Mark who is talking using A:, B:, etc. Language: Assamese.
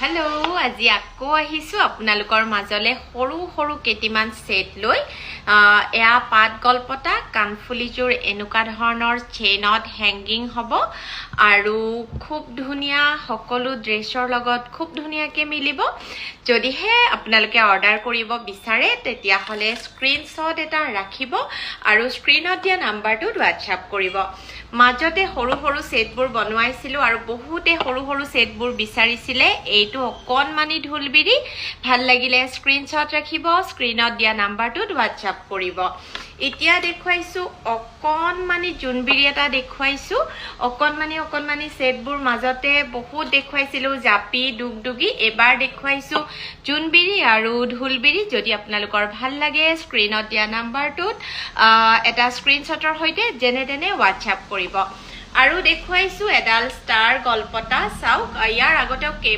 A: हेलो আজি আকৌ আহিছো আপোনালোকৰ মাজলে সৰু সৰু কেটিমান সেট লৈ এয়া পাট গলপটা কানফুলিজোৰ এনেকুৱা ধৰণৰ চেইনত হ্যাঙ্গিং হ'ব আৰু খুব ধুনিয়া সকলো ড্ৰেছৰ লগত খুব ধুনিয়াকে মিলিব যদিহে আপোনালোকে অৰ্ডাৰ কৰিব বিচাৰে তেতিয়া হলে স্ক্ৰিনশ্বট এটা ৰাখিব আৰু স্ক্ৰিনত দিয়া নাম্বাৰটোত WhatsApp কৰিব মাজতে সৰু সৰু সেটবোৰ বনোৱাইছিলো আৰু বহুতে সৰু সৰু সেটবোৰ বিচাৰিছিলে এইটো অকনমানি ঢুলবিৰি ভাল লাগিলে স্ক্ৰিনশ্বট ৰাখিব স্ক্ৰিনত দিয়া নাম্বাৰটোত WhatsApp কৰিব এতিয়া দেখুৱাইছো অকনমানি জুনবিৰি এটা দেখুৱাইছো অকনমানি সেটবোৰ মাজতে বহুত দেখুৱাইছিলো জাপি দুগদুগি এবাৰ দেখুৱাইছো জুনবিৰি আৰু ঢুলবিৰি যদি আপোনালোকৰ ভাল লাগে স্ক্ৰিনত দিয়া নাম্বাৰটোত এটা স্ক্ৰিনশ্বটৰ হৈতে জেনে তেনে WhatsApp কৰিব আৰু দেখুৱাইছো এডাল ষ্টাৰ গলপটা চাওক ইয়াৰ আগতেও